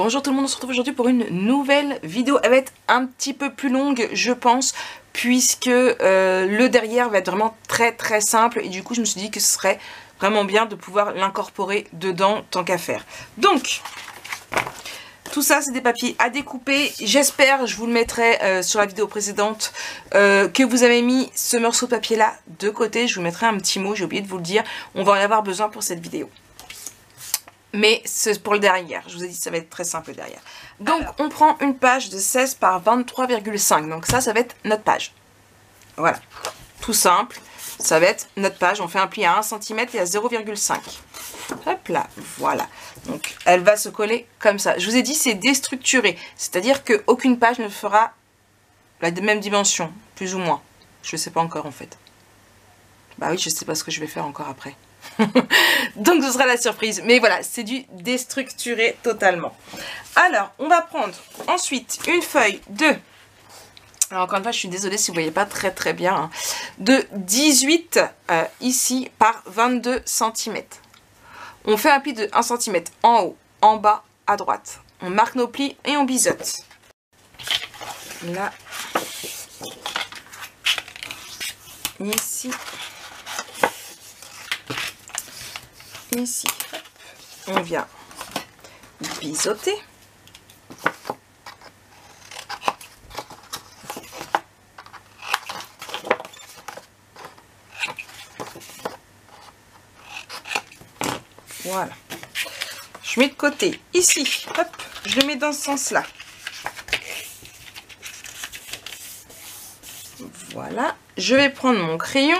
Bonjour tout le monde, on se retrouve aujourd'hui pour une nouvelle vidéo. Elle va être un petit peu plus longue, je pense, puisque le derrière va être vraiment très simple. Et du coup, je me suis dit que ce serait vraiment bien de pouvoir l'incorporer dedans, tant qu'à faire. Donc, tout ça, c'est des papiers à découper. J'espère, je vous le mettrai sur la vidéo précédente, que vous avez mis ce morceau de papier-là de côté. Je vous mettrai un petit mot, j'ai oublié de vous le dire. On va en avoir besoin pour cette vidéo. Mais c'est pour le derrière. Je vous ai dit, ça va être très simple derrière. Donc, on prend une page de 16 par 23,5. Donc ça va être notre page. Voilà. Tout simple. Ça va être notre page. On fait un pli à 1 cm et à 0,5. Hop là. Voilà. Donc, elle va se coller comme ça. Je vous ai dit, c'est déstructuré. C'est-à-dire qu'aucune page ne fera la même dimension. Plus ou moins. Je ne sais pas encore, en fait. Bah oui, je ne sais pas ce que je vais faire encore après. Donc ce sera la surprise, mais voilà, c'est du déstructuré totalement. Alors on va prendre ensuite une feuille de, alors encore une fois je suis désolée si vous voyez pas très bien, hein, de 18 ici par 22 cm. On fait un pli de 1 cm en haut, en bas, à droite. On marque nos plis et on biseaute. Là, ici. Ici, on vient biseauter. Voilà. Je mets de côté ici. Hop, je le mets dans ce sens-là. Voilà. Je vais prendre mon crayon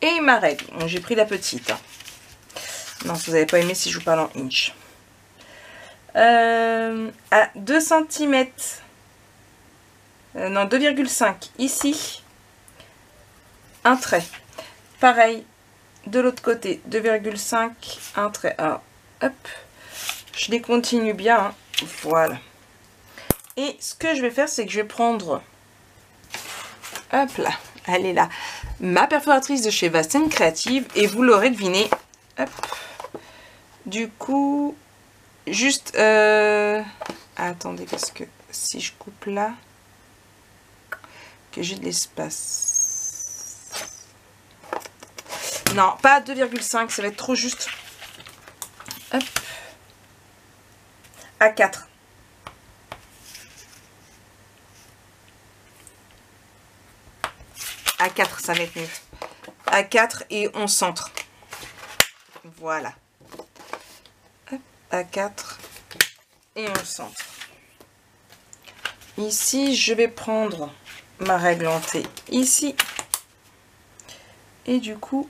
et ma règle. Bon, j'ai pris la petite. Hein. Non, si vous n'avez pas aimé si je vous parle en inch. À 2 cm, non 2,5 ici, un trait. Pareil, de l'autre côté, 2,5, un trait. Alors, hop, je les continue bien. Hein. Voilà. Et ce que je vais faire, c'est que je vais prendre, hop là, elle est là, ma perforatrice de chez Vasten Creative, et vous l'aurez deviné, hop. Du coup, juste, attendez, parce que si je coupe là, que j'ai de l'espace. Non, pas 2,5, ça va être trop juste. Hop. À 4. À 4, ça va être mieux. À 4 et on centre. Voilà. À 4 et on centre. Ici, je vais prendre ma règle en T ici. Et du coup,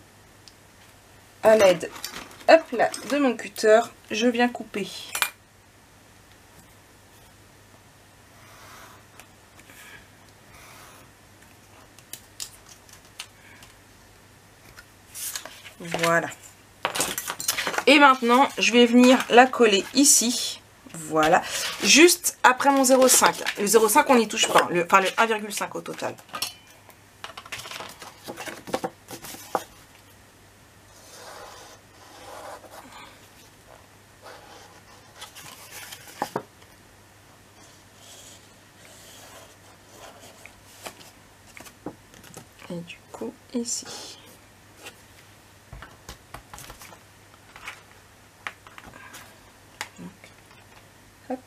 à l'aide, hop là, de mon cutter, je viens couper. Voilà. Et maintenant, je vais venir la coller ici. Voilà. Juste après mon 0,5. Le 0,5, on n'y touche pas. Enfin, le 1,5 au total. Et du coup, ici. Hop.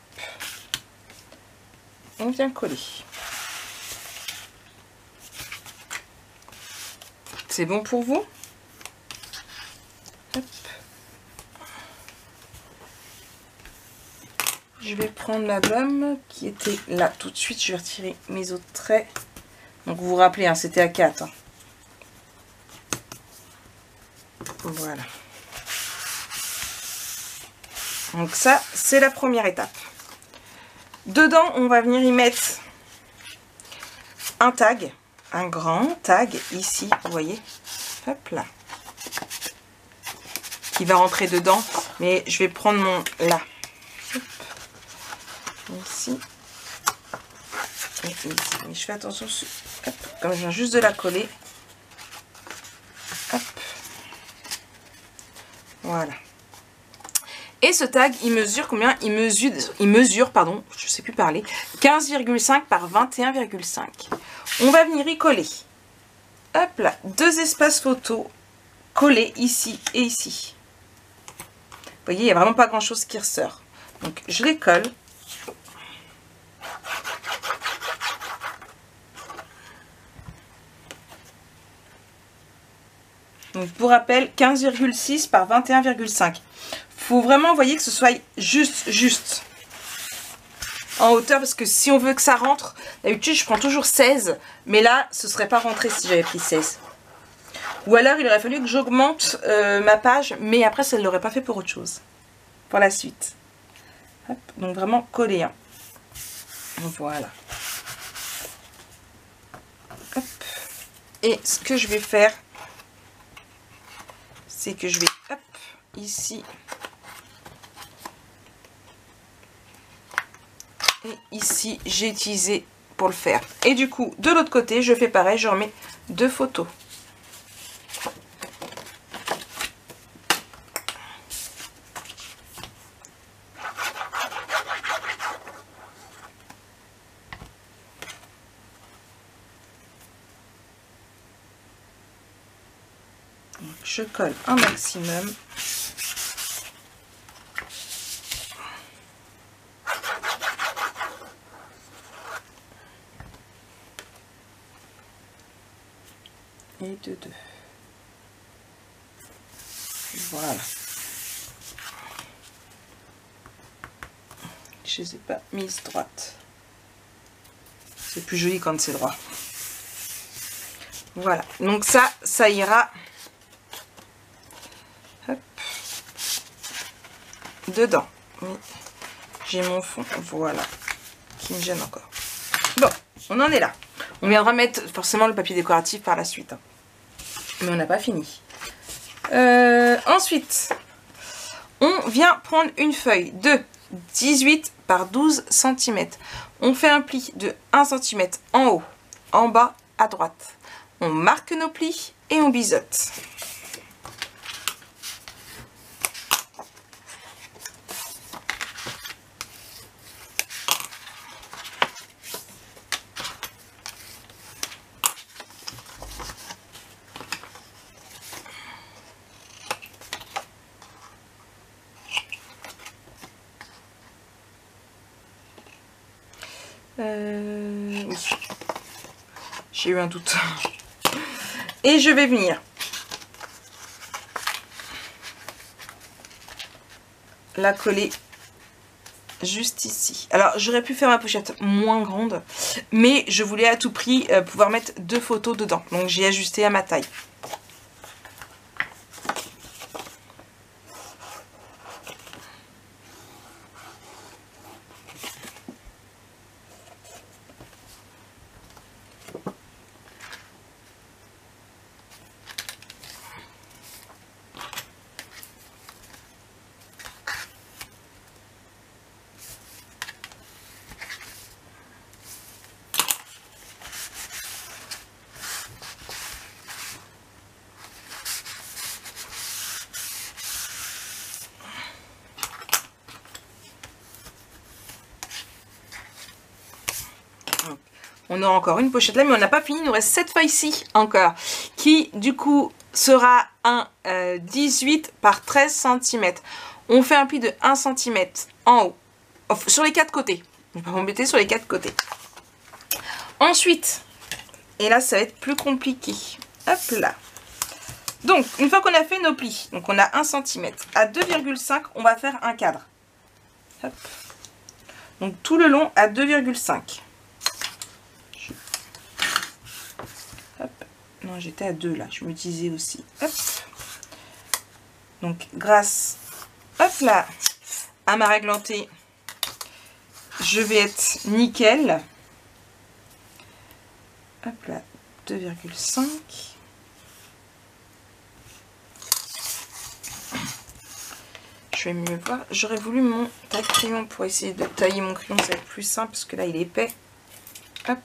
On vient coller. C'est bon pour vous? Hop. Je vais prendre la gomme qui était là tout de suite. Je vais retirer mes autres traits. Donc vous vous rappelez, hein, c'était à 4. Hein. Voilà. Donc ça, c'est la première étape. Dedans, on va venir y mettre un tag, un grand tag ici, vous voyez, hop là, qui va rentrer dedans, mais je vais prendre mon là, hop, ici, et ici. Mais je fais attention, hop, comme je viens juste de la coller, hop, voilà. Et ce tag, il mesure combien? Il mesure, pardon, je sais plus parler, 15,5 par 21,5. On va venir y coller. Hop là, 2 espaces photos collés ici et ici. Vous voyez, il n'y a vraiment pas grand chose qui ressort. Donc je les colle. Donc pour rappel, 15,6 par 21,5. Faut vraiment, vous voyez, que ce soit juste en hauteur, parce que si on veut que ça rentre, d'habitude je prends toujours 16, mais là ce serait pas rentré si j'avais pris 16. Ou alors il aurait fallu que j'augmente ma page, mais après ça ne l'aurait pas fait pour autre chose, pour la suite. Hop, donc vraiment coller, hein. Voilà. Hop. Et ce que je vais faire, c'est que je vais, hop, ici et ici, j'ai utilisé pour le faire. Et du coup, de l'autre côté, je fais pareil, je remets 2 photos. Donc, je colle un maximum. Et de 2. Voilà. Je ne les ai pas mises droites. C'est plus joli quand c'est droit. Voilà. Donc ça ira. Hop. Dedans. J'ai mon fond. Voilà. Qui me gêne encore. Bon, on en est là. On viendra mettre forcément le papier décoratif par la suite, hein. Mais on n'a pas fini. Ensuite, on vient prendre une feuille de 18 par 12 cm. On fait un pli de 1 cm en haut, en bas, à droite. On marque nos plis et on biseaute. Oui. J'ai eu un doute. Et je vais venir la coller juste ici. Alors j'aurais pu faire ma pochette moins grande, mais je voulais à tout prix pouvoir mettre 2 photos dedans. Donc j'ai ajusté à ma taille. On aura encore une pochette là, mais on n'a pas fini. Il nous reste cette feuille-ci encore, qui du coup sera un 18 par 13 cm. On fait un pli de 1 cm en haut, sur les 4 côtés. Je ne vais pas m'embêter sur les 4 côtés. Ensuite, et là ça va être plus compliqué. Hop là. Donc, une fois qu'on a fait nos plis, donc on a 1 cm, à 2,5, on va faire un cadre. Hop. Donc tout le long à 2,5. Non, j'étais à 2 là, je me disais aussi. Hop. Donc, grâce, hop là, à ma règle en T, je vais être nickel. Hop là, 2,5. Je vais mieux voir. J'aurais voulu mon taille-crayon pour essayer de tailler mon crayon, ça va être plus simple parce que là, il est épais. Hop.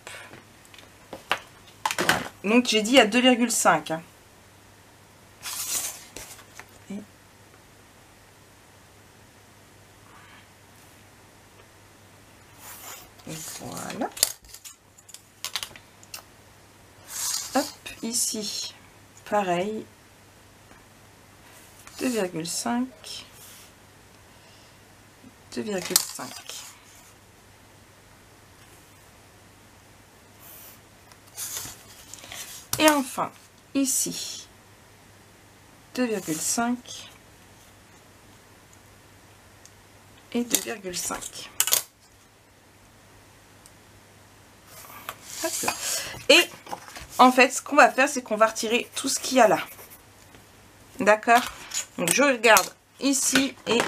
Donc j'ai dit à 2,5. Hein. ici, pareil, 2,5, 2,5. Et enfin, ici, 2,5 et 2,5. Et en fait, ce qu'on va faire, c'est qu'on va retirer tout ce qu'il y a là. D'accord? Donc, je regarde ici et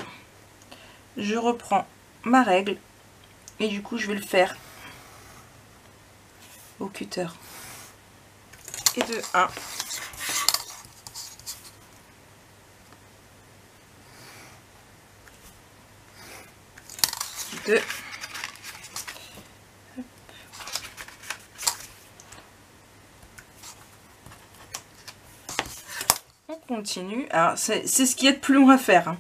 je reprends ma règle. Et du coup, je vais le faire au cutter. Et de 1. 2. On continue. Alors, c'est ce qui est de plus long à faire. Hein.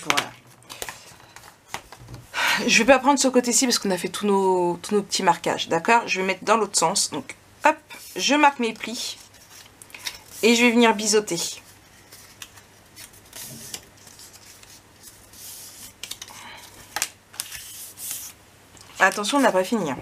Voilà. Je vais pas prendre ce côté-ci parce qu'on a fait tous nos petits marquages. D'accord? Je vais mettre dans l'autre sens. Donc, hop, je marque mes plis. Et je vais venir biseauter. Attention, on n'a pas fini. Hein.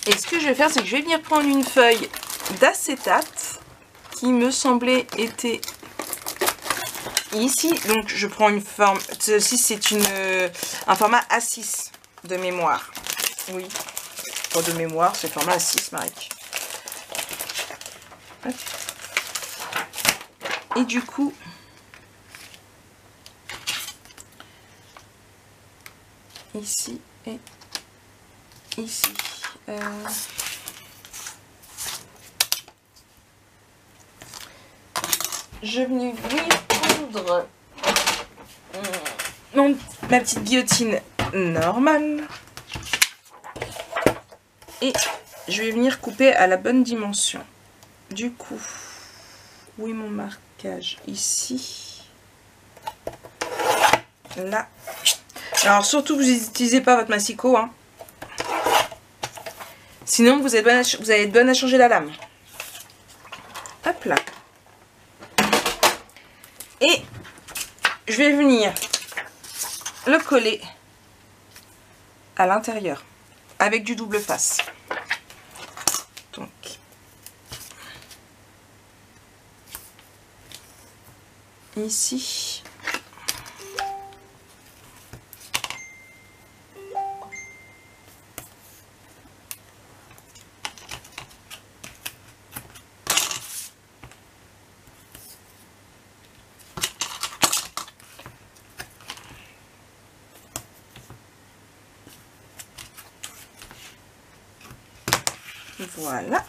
Et ce que je vais faire, c'est que je vais venir prendre une feuille d'acétate qui me semblait était ici. Donc je prends une forme, ceci c'est un format A6 de mémoire. Oui, pas de mémoire, c'est format A6, Marek. Et du coup, ici et ici. Je vais prendre ma petite guillotine normale et je vais venir couper à la bonne dimension. Du coup, où est mon marquage? Ici, là. Alors surtout, vous n'utilisez pas votre massicot, hein. Sinon, vous allez être bonne à changer la lame. Hop là. Et je vais venir le coller à l'intérieur avec du double face. Donc, ici. Voilà.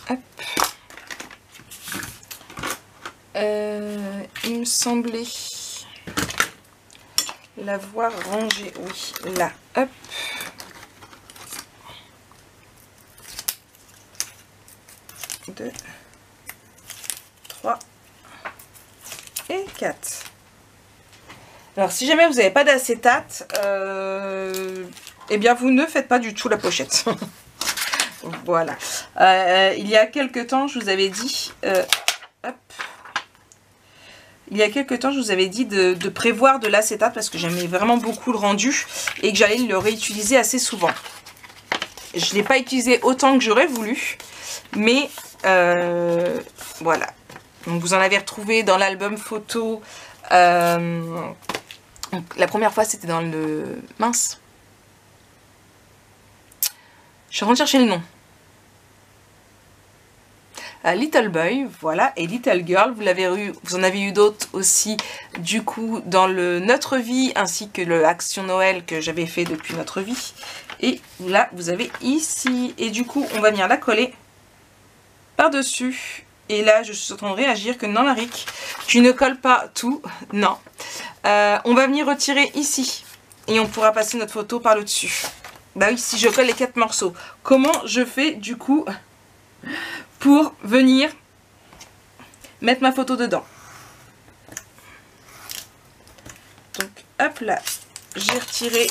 Hop. Il me semblait l'avoir rangé. Oui, là. Hop. Deux, 3 et 4. Alors, si jamais vous n'avez pas d'acétate, eh bien, vous ne faites pas du tout la pochette. Voilà. Il y a quelques temps, je vous avais dit... hop. Il y a quelques temps, je vous avais dit de prévoir de l'acétate parce que j'aimais vraiment beaucoup le rendu et que j'allais le réutiliser assez souvent. Je ne l'ai pas utilisé autant que j'aurais voulu, mais voilà. Donc vous en avez retrouvé dans l'album photo. Donc, la première fois, c'était dans le... Mince. Je suis en train de chercher le nom. Little Boy, voilà, et Little Girl, vous en avez eu d'autres aussi, du coup, dans le Notre Vie, ainsi que le Action Noël que j'avais fait depuis Notre Vie. Et là, vous avez ici, et du coup, on va venir la coller par-dessus Et là, je suis en train de réagir que non, Marik, tu ne colles pas tout. Non. On va venir retirer ici. Et on pourra passer notre photo par le dessus. Bah oui, si je colle les 4 morceaux. Comment je fais du coup pour venir mettre ma photo dedans? Donc hop là, j'ai retiré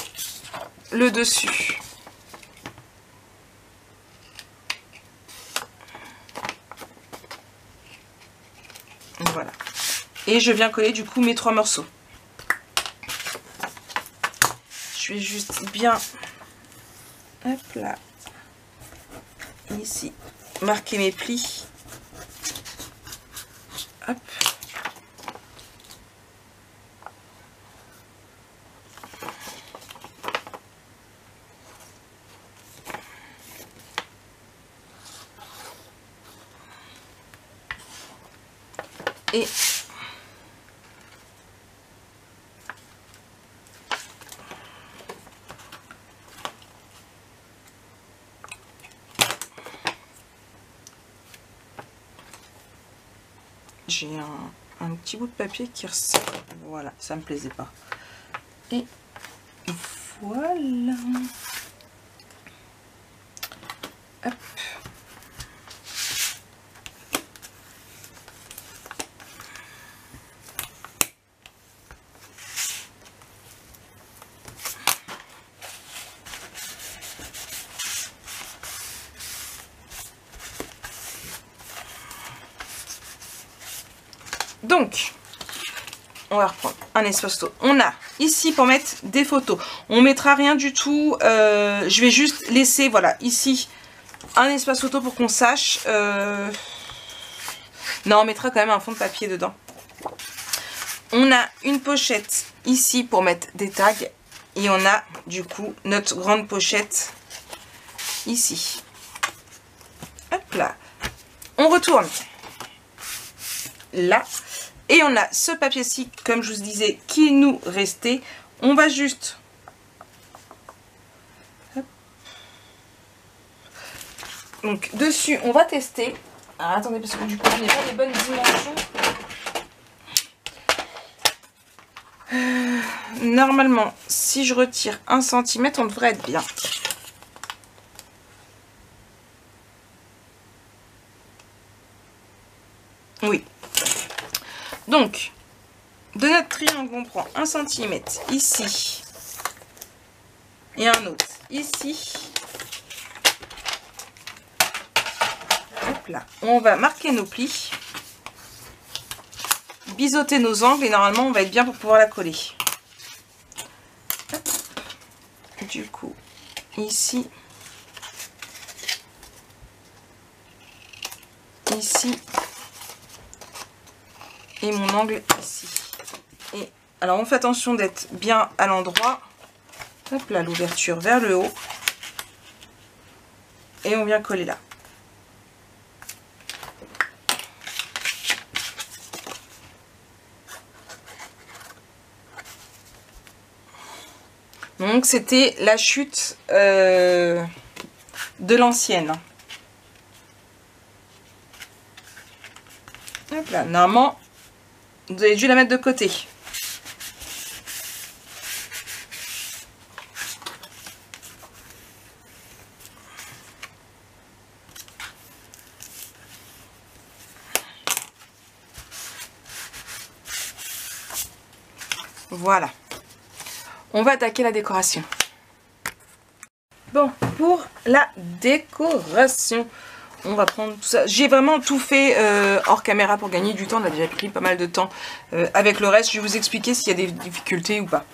le dessus. Voilà. Et je viens coller du coup mes 3 morceaux. Je vais juste bien, hop là, ici, marquer mes plis. Hop. Et j'ai un petit bout de papier qui ressort. Voilà, ça me plaisait pas. Et voilà. Hop. Donc, on va reprendre un espace photo. On a ici pour mettre des photos. On mettra rien du tout. Je vais juste laisser, voilà, ici un espace photo pour qu'on sache. Non, on mettra quand même un fond de papier dedans. On a une pochette ici pour mettre des tags. Et on a du coup notre grande pochette ici. Hop là. On retourne là. Et on a ce papier-ci, comme je vous disais, qui nous restait. On va juste... Hop. Donc, dessus, on va tester. Alors, attendez, parce que du coup, je n'ai pas les bonnes dimensions. Normalement, si je retire 1 cm, on devrait être bien. Oui. Donc, de notre triangle, on prend 1 cm ici et un autre ici. Hop là. On va marquer nos plis, biseauter nos angles et normalement on va être bien pour pouvoir la coller. Hop. Du coup, ici, ici. Et mon angle ici. Et alors on fait attention d'être bien à l'endroit. Hop là, l'ouverture vers le haut. Et on vient coller là. Donc c'était la chute de l'ancienne. Hop là, normalement, vous avez dû la mettre de côté. Voilà. On va attaquer la décoration. Bon, pour la décoration, on va prendre tout ça. J'ai vraiment tout fait hors caméra pour gagner du temps. On a déjà pris pas mal de temps avec le reste. Je vais vous expliquer s'il y a des difficultés ou pas.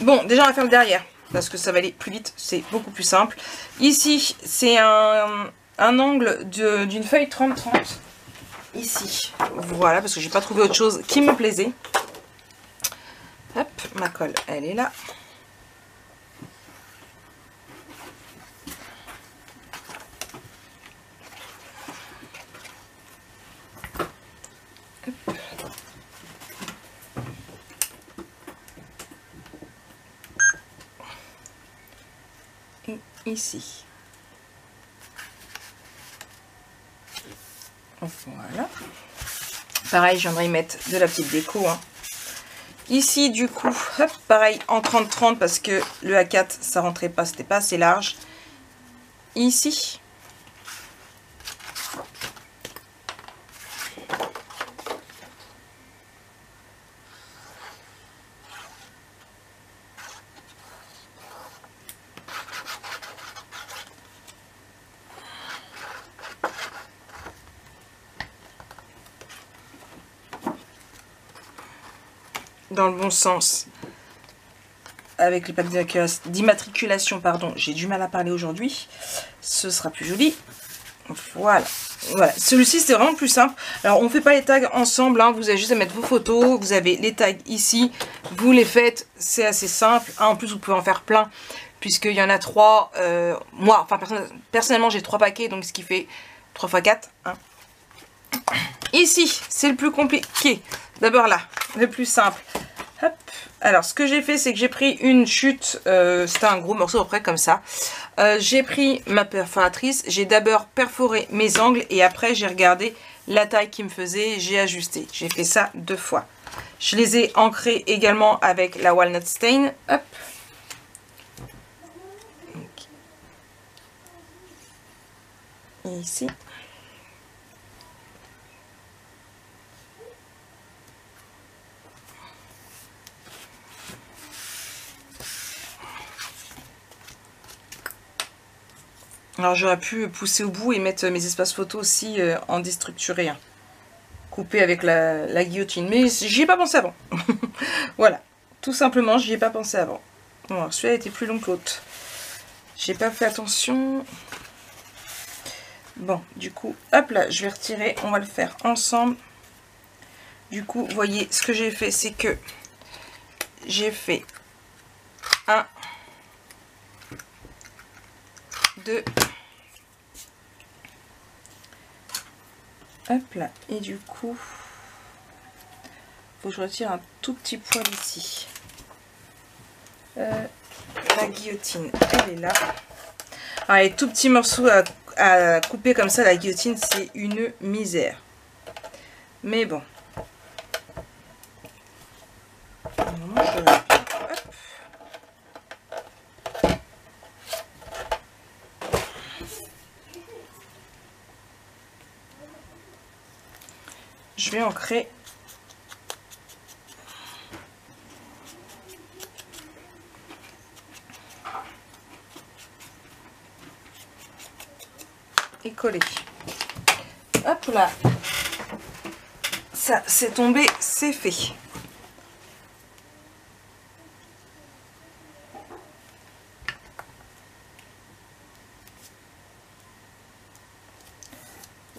Bon, déjà on va faire le derrière parce que ça va aller plus vite. C'est beaucoup plus simple. Ici, c'est un angle d'une feuille 30-30. Ici, voilà, parce que j'ai pas trouvé autre chose qui me plaisait. Hop, ma colle, elle est là. Hop. Et ici. Voilà. Pareil, j'aimerais y mettre de la petite déco. Hein. Ici, du coup, hop, pareil, en 30-30 parce que le A4, ça rentrait pas, c'était pas assez large. Ici. Dans le bon sens. Avec les plaques d'immatriculation, pardon, j'ai du mal à parler aujourd'hui. Ce sera plus joli. Voilà. Voilà. Celui-ci, c'est vraiment plus simple. Alors, on ne fait pas les tags ensemble. Hein. Vous avez juste à mettre vos photos. Vous avez les tags ici. Vous les faites. C'est assez simple. Hein. En plus, vous pouvez en faire plein. Puisqu'il y en a 3. Moi, enfin, personnellement, j'ai 3 paquets. Donc, ce qui fait 3 x 4. Hein. Ici, c'est le plus compliqué. D'abord là, le plus simple. Hop. Alors, ce que j'ai fait, c'est que j'ai pris une chute. C'était un gros morceau après, comme ça. J'ai pris ma perforatrice. J'ai d'abord perforé mes angles. Et après, j'ai regardé la taille qu'il me faisait. J'ai ajusté. J'ai fait ça 2 fois. Je les ai ancrés également avec la Walnut Stain. Hop. Et ici. Alors j'aurais pu pousser au bout et mettre mes espaces photos aussi en déstructuré, hein. Coupé avec la guillotine, mais j'y ai pas pensé avant. Voilà, tout simplement j'y ai pas pensé avant. Bon, celui-là était plus long que l'autre. J'ai pas fait attention. Bon, du coup, hop là, je vais retirer, on va le faire ensemble. Du coup, vous voyez, ce que j'ai fait, c'est que j'ai fait 1, 2, hop là, et du coup, faut que je retire un tout petit poil ici. La guillotine, elle est là. Alors, les tout petits morceaux à couper comme ça, la guillotine, c'est une misère. Mais bon. Je vais ancrer et coller. Hop là. Ça, c'est tombé, c'est fait.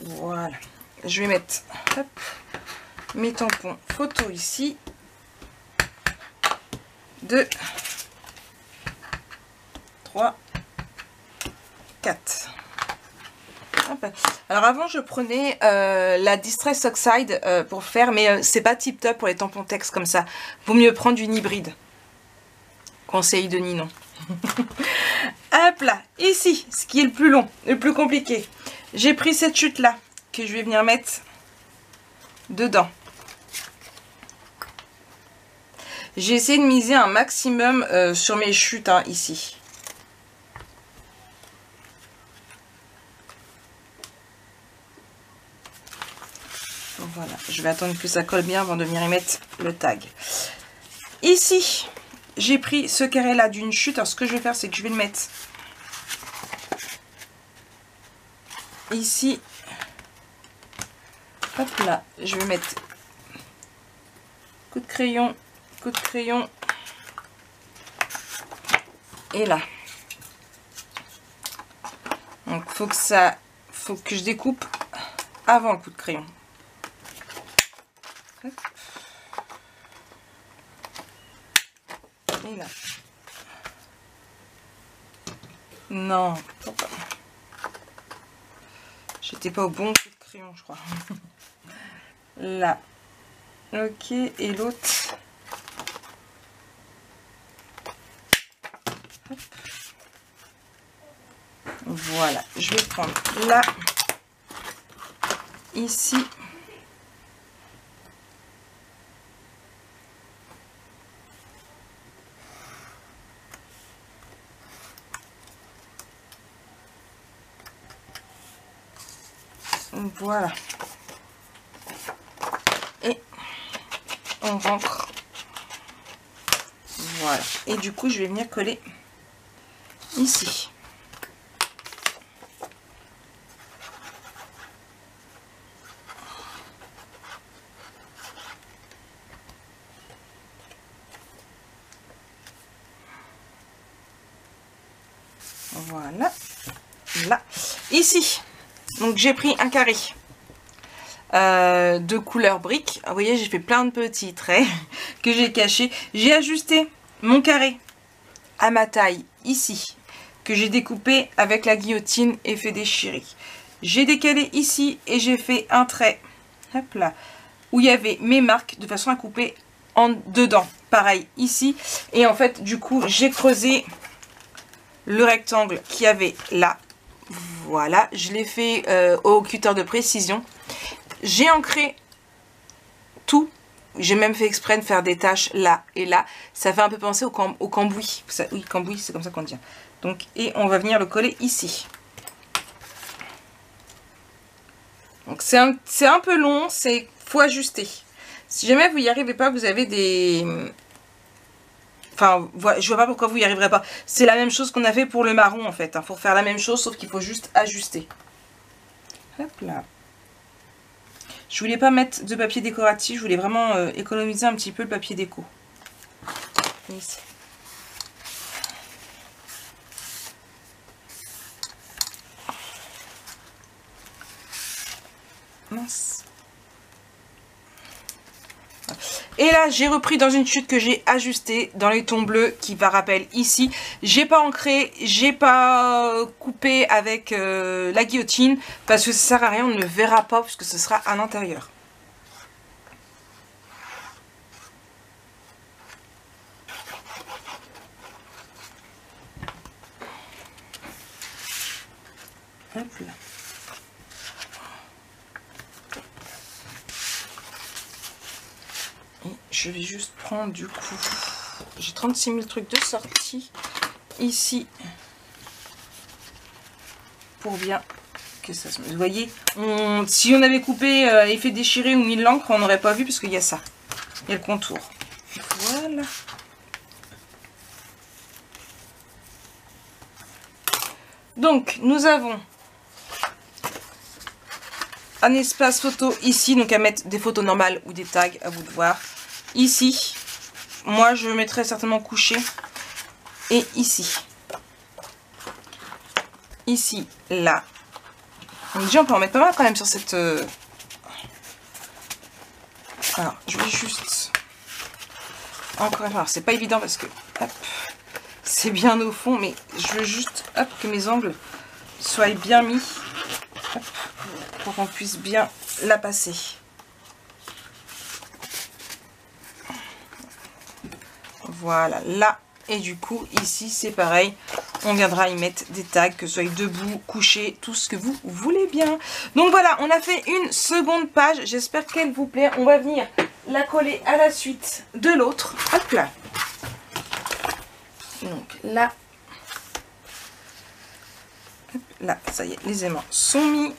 Voilà. Je vais mettre hop, mes tampons photo ici. 2, 3, 4. Hop. Alors avant je prenais la Distress Oxide pour faire, mais c'est pas tip top pour les tampons texte comme ça. Vaut mieux prendre une hybride. Conseil de Ninon. Hop là, ici, ce qui est le plus long, le plus compliqué. J'ai pris cette chute là que je vais venir mettre dedans. J'ai essayé de miser un maximum sur mes chutes hein, ici. Voilà, je vais attendre que ça colle bien avant de venir y mettre le tag. Ici, j'ai pris ce carré là d'une chute. Alors ce que je vais faire, c'est que je vais le mettre ici. Hop là, je vais mettre coup de crayon, et là. Donc faut que je découpe avant le coup de crayon. Hop. Et là. Non, j'étais pas au bon coup de crayon, je crois. Là. Ok, et l'autre. Voilà, je vais prendre là. ici. Voilà. Et on rentre. Voilà. Et du coup, je vais venir coller ici. Voilà. Là. Ici. Donc j'ai pris un carré de couleur brique. Vous voyez, j'ai fait plein de petits traits que j'ai cachés. J'ai ajusté mon carré à ma taille ici, que j'ai découpé avec la guillotine et fait déchirer. J'ai décalé ici et j'ai fait un trait, hop là, où il y avait mes marques de façon à couper en dedans. Pareil ici. Et en fait, du coup, j'ai creusé le rectangle qu'il y avait là. Voilà, je l'ai fait au cutter de précision. J'ai ancré tout. J'ai même fait exprès de faire des taches là et là. Ça fait un peu penser au cambouis. Oui, cambouis, c'est comme ça qu'on dit. Donc, et on va venir le coller ici. Donc c'est un peu long, faut ajuster. Si jamais vous n'y arrivez pas, vous avez des... Enfin, voilà, je vois pas pourquoi vous n'y arriverez pas. C'est la même chose qu'on a fait pour le marron en fait. Il faut faire la même chose, sauf qu'il faut juste ajuster. Hop là. Je voulais pas mettre de papier décoratif, je voulais vraiment économiser un petit peu le papier déco. Ici. Mince. Et là, j'ai repris dans une chute que j'ai ajustée dans les tons bleus qui va rappel ici. J'ai pas ancré, j'ai pas coupé avec la guillotine parce que ça sert à rien, on ne le verra pas puisque ce sera à l'intérieur. Hop là. Je vais juste prendre du coup, j'ai 36 000 trucs de sortie ici pour bien que ça se mette. Vous voyez, si on avait coupé et fait déchirer ou mis l'encre, on n'aurait pas vu parce qu'il y a ça, il y a le contour. Voilà. Donc nous avons un espace photo ici, donc à mettre des photos normales ou des tags, à vous de voir. Ici, moi je mettrai certainement couché. Et ici. Ici, là. Donc déjà on peut en mettre pas mal quand même sur cette... Alors, je vais juste... Encore une fois, c'est pas évident parce que... C'est bien au fond, mais je veux juste hop, que mes angles soient bien mis. Hop, pour qu'on puisse bien la passer. Voilà, là. Et du coup, ici, c'est pareil. On viendra y mettre des tags, que ce soit debout, couché, tout ce que vous voulez bien. Donc voilà, on a fait une seconde page. J'espère qu'elle vous plaît. On va venir la coller à la suite de l'autre. Hop là. Donc là. Hop là, ça y est, les aimants sont mis.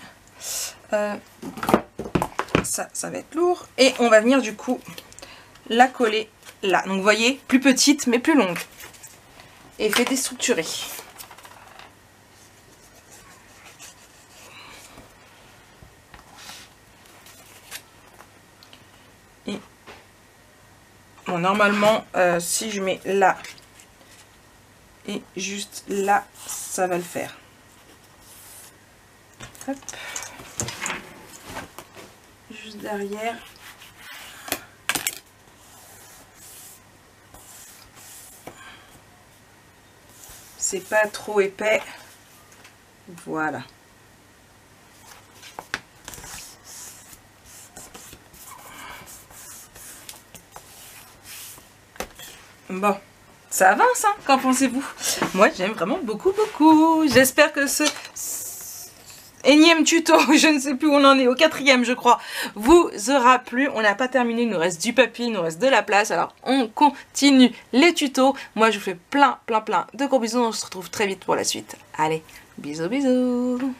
Ça va être lourd. Et on va venir du coup la coller là. Donc vous voyez, plus petite mais plus longue. Effet déstructuré. Et bon, normalement, si je mets là et juste là, ça va le faire. Hop. Juste derrière. C'est pas trop épais. Voilà. Bon, ça avance, hein, qu'en pensez-vous? Moi, j'aime vraiment beaucoup, beaucoup. J'espère que ce énième tuto, je ne sais plus où on en est, au 4e je crois, vous aura plu. On n'a pas terminé, il nous reste du papier, il nous reste de la place, alors on continue les tutos. Moi je vous fais plein de gros bisous, on se retrouve très vite pour la suite. Allez, bisous bisous.